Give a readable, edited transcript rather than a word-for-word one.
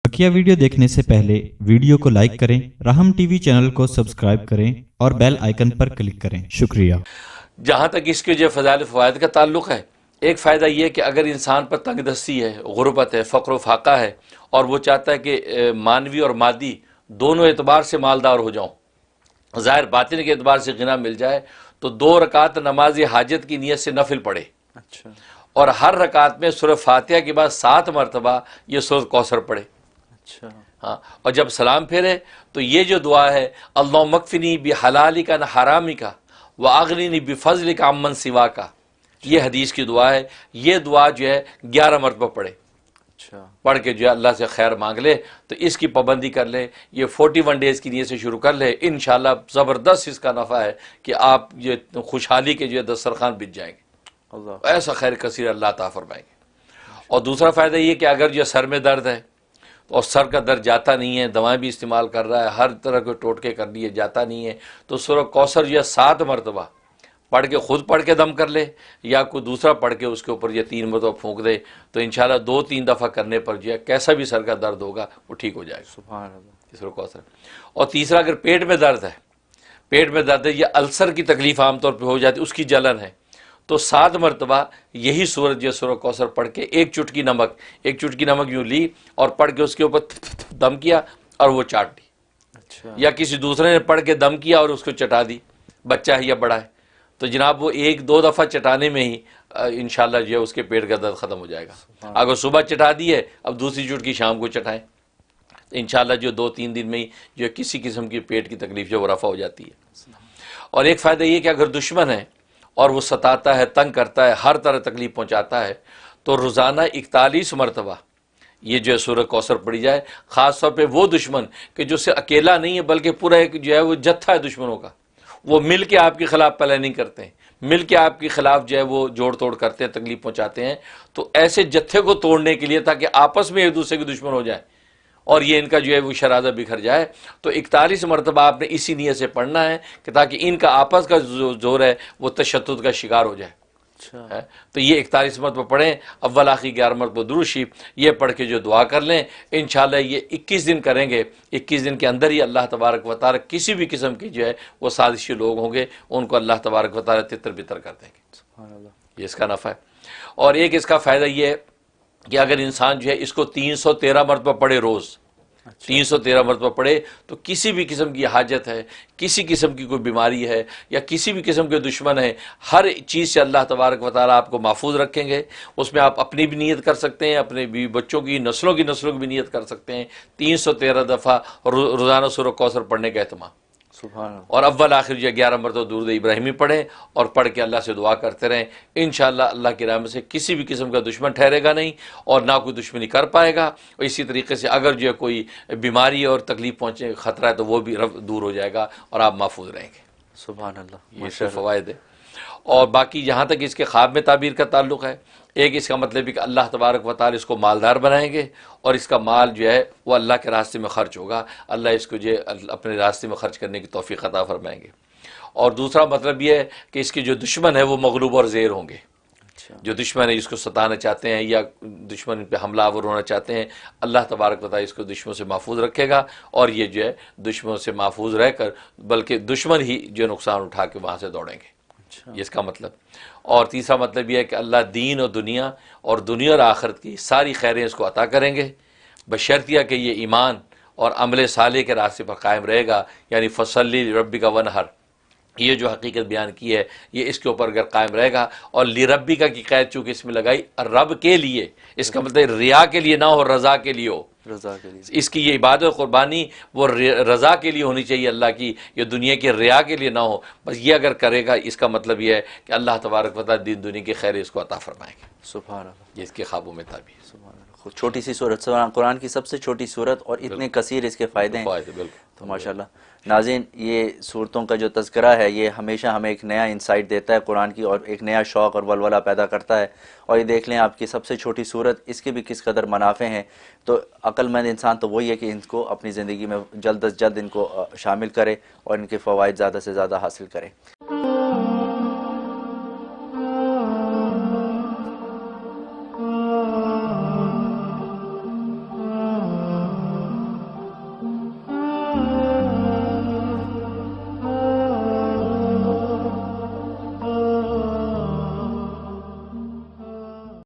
बकिया video देखने से पहले वीडियो को लाइक करें, राहम टीवी चैनल को सब्सक्राइब करें और बेल आइकन पर क्लिक करें। शुक्रिया। जहाँ तक इसके जो फ़ज़ाइल फ़वाइद का ताल्लुक़ है, एक फ़ायदा ये है कि अगर इंसान पर तंगदस्ती है, गुरबत है, फ़क्र व फाका है और वो चाहता है कि मानवी और मादी दोनों एतबार से मालदार हो जाऊँ, ज़ाहिर बातिन के एतबार से गिना मिल जाए, तो 2 रकात नमाज हाजत की नीयत से नफिल पढ़े। अच्छा और हर रकात में सूरह फातिहा के बाद 7 मरतबा ये सूरह कौसर पढ़े। अच्छा हाँ, और जब सलाम फेरे तो ये जो दुआ है, अल्लाह मकफ़िनी बि हलालिका न हरामिका व अगनिनी बि फ़ज़लिका अम्मन सिवा का, ये हदीस की दुआ है। ये दुआ जो है 11 मरतबा पढ़े। अच्छा पढ़ के जो है अल्लाह से खैर मांग ले, तो इसकी पाबंदी कर ले। ये 41 डेज़ की नीयत से शुरू कर ले, इंशाअल्लाह ज़बरदस्त इसका नफ़ा है कि आप ये खुशहाली के जो है दस्तरखान बिछ जाएंगे, अल्लाह ऐसा खैर कसीर अल्लाह अता फरमाएंगे। और दूसरा फ़ायदा ये कि अगर जो सर में दर्द है और सर का दर्द जाता नहीं है, दवाएं भी इस्तेमाल कर रहा है, हर तरह के टोटके कर लिए, जाता नहीं है, तो सूरह कौसर जो है 7 मरतबा पढ़ के, खुद पढ़ के दम कर ले या कोई दूसरा पढ़ के उसके ऊपर ये 3 मरतबा फूंक दे, तो इंशाल्लाह 2-3 दफ़ा करने पर जो है कैसा भी सर का दर्द होगा वो ठीक हो जाएगा। सुभान अल्लाह। सूरह कौसर। और तीसरा, अगर पेट में दर्द है, पेट में दर्द है या अल्सर की तकलीफ़ आमतौर पर हो जाती है, उसकी जलन है, तो 7 मरतबा यही सूरत जो सूरह कौसर पढ़ के एक चुटकी नमक यूँ ली और पढ़ के उसके ऊपर दम किया और वो चाट दी। अच्छा या किसी दूसरे ने पढ़ के दम किया और उसको चटा दी, बच्चा है या बड़ा है, तो जनाब वो 1-2 दफ़ा चटाने में ही इंशाल्लाह जो है उसके पेट का दर्द ख़त्म हो जाएगा। अगर सुबह चटा दी है, अब दूसरी चुटकी शाम को चटाएं, तो इंशाल्लाह जो 2-3 दिन में ही जो है किसी किस्म की पेट की तकलीफ़ जो वो रफ़ा हो जाती है। और एक फ़ायदा ये कि अगर दुश्मन है और वो सताता है, तंग करता है, हर तरह तकलीफ़ पहुँचाता है, तो रोज़ाना 41 मरतबा ये जो है सूरह कौसर पढ़ी जाए। ख़ास तौर पे वो दुश्मन कि जो सिर्फ अकेला नहीं है बल्कि पूरा एक जो है वो जत्था है दुश्मनों का, वो मिल के आपके ख़िलाफ़ प्लानिंग करते हैं, मिल के आपके ख़िलाफ़ जो है वो जोड़ तोड़ करते हैं, तकलीफ़ पहुँचाते हैं। तो ऐसे जत्थे को तोड़ने के लिए, ताकि आपस में एक दूसरे के दुश्मन हो जाए और ये इनका जो है वो शराज़ा बिखर जाए, तो 41 मरतबा आपने इसी नीयत से पढ़ना है कि ताकि इनका आपस का जो जोर है वो तशद्दुद का शिकार हो जाए। अच्छा है तो ये 41 मरतबा पढ़ें, अव्वल आखिर 11 मरतबा दुरूद शरीफ ये पढ़ के जो दुआ कर लें, इंशाअल्लाह ये 21 दिन करेंगे। 21 दिन के अंदर ही अल्लाह तबारक व तआला किसी भी किस्म की जो है वो साजिशी लोग होंगे उनको अल्लाह तबारक व तआला तितर बितर कर देंगे। सुभान अल्लाह। ये इसका नफ़ा है। और एक इसका फ़ायदा ये है कि अगर इंसान जो है इसको 313 मरतबा पढ़े, रोज़ 313 मरतबा पढ़े, तो किसी भी किस्म की हाजत है, किसी किस्म की कोई बीमारी है या किसी भी किस्म के दुश्मन है, हर चीज़ से अल्लाह तबारक व तआला आपको महफूज रखेंगे। उसमें आप अपनी भी नीयत कर सकते हैं, अपने भी बच्चों की नस्लों की भी नीयत कर सकते हैं। 313 दफ़ा रोज़ाना सूरह कौसर पढ़ने का एहतमाम। सुभान अल्लाह। और अव्वल आखिर जो 11 मरतबा दुरूद इब्राहिमी पढ़ें और पढ़ के अल्लाह से दुआ करते रहें। इंशाअल्लाह अल्लाह की रहमत से किसी भी किस्म का दुश्मन ठहरेगा नहीं और ना कोई दुश्मनी कर पाएगा। और इसी तरीके से अगर जो है कोई बीमारी और तकलीफ़ पहुँचे ख़तरा है तो वो भी दूर हो जाएगा और आप महफूज रहेंगे। सुभान अल्लाह। ये सिर्फ फ़वाइद है। और बाकी जहाँ तक इसके ख्वाब में ताबीर का ताल्लुक़ है, एक इसका मतलब है कि अल्लाह तबारक व तआला इसको मालदार बनाएंगे और इसका माल जो है वो अल्लाह के रास्ते में ख़र्च होगा। अल्लाह इसको जो है अपने रास्ते में ख़र्च करने की तौफ़ीक़ अता फरमाएंगे। और दूसरा मतलब ये है कि इसके जो दुश्मन है वो मग़लूब और ज़ेर होंगे। अच्छा जो दुश्मन है इसको सताना चाहते हैं या दुश्मन पे हमलावर होना चाहते हैं, अल्लाह तबारक व तआला इसको दुश्मनों से महफूज रखेगा और ये जो है दुश्मनों से महफूज रहकर बल्कि दुश्मन ही जो नुकसान उठा के वहाँ से दौड़ेंगे। अच्छा ये इसका मतलब। और तीसरा मतलब यह है कि अल्लाह दीन और दुनिया और आखिरत की सारी खैरें इसको अता करेंगे, बशर्तिया कि ये ईमान और अमल साले के रास्ते पर कायम रहेगा। यानी फसल्ली रब्बिका वनहर, ये जो हकीकत बयान की है ये इसके ऊपर अगर कायम रहेगा। और लिरब्बिका की कैद चूँकि इसमें लगाई रब के लिए, इसका मतलब रिया के लिए ना हो, रज़ा के लिए हो। रज़ा के लिए। इसकी ये इबादत कुर्बानी वो रज़ा के लिए होनी चाहिए अल्लाह की, ये दुनिया की रिया के लिए ना हो। बस ये अगर करेगा इसका मतलब ये है कि अल्लाह तबारक व तआला दीन दुनिया की खैर इसको अता फरमाएंगे। सुभान अल्लाह। ये इसके ख्वाबों में ताबीर। सुभान अल्लाह। छोटी सी सूरत, कुरान की सबसे छोटी सूरत और इतने कसीर इसके फ़ायदे हैं। बिल्कुल। तो माशाल्लाह नाज़रीन, ये सूरतों का जो तज़किरा है ये हमेशा हमें एक नया इंसाइट देता है कुरान की और एक नया शौक़ और वलवला पैदा करता है। और ये देख लें आपकी सबसे छोटी सूरत, इसके भी किस कदर मुनाफ़े हैं। तो अक्लमंद इंसान तो वही है कि इनको अपनी ज़िंदगी में जल्द अज जल्द इनको शामिल करे और इनके फ़वाइद ज़्यादा से ज़्यादा हासिल करे।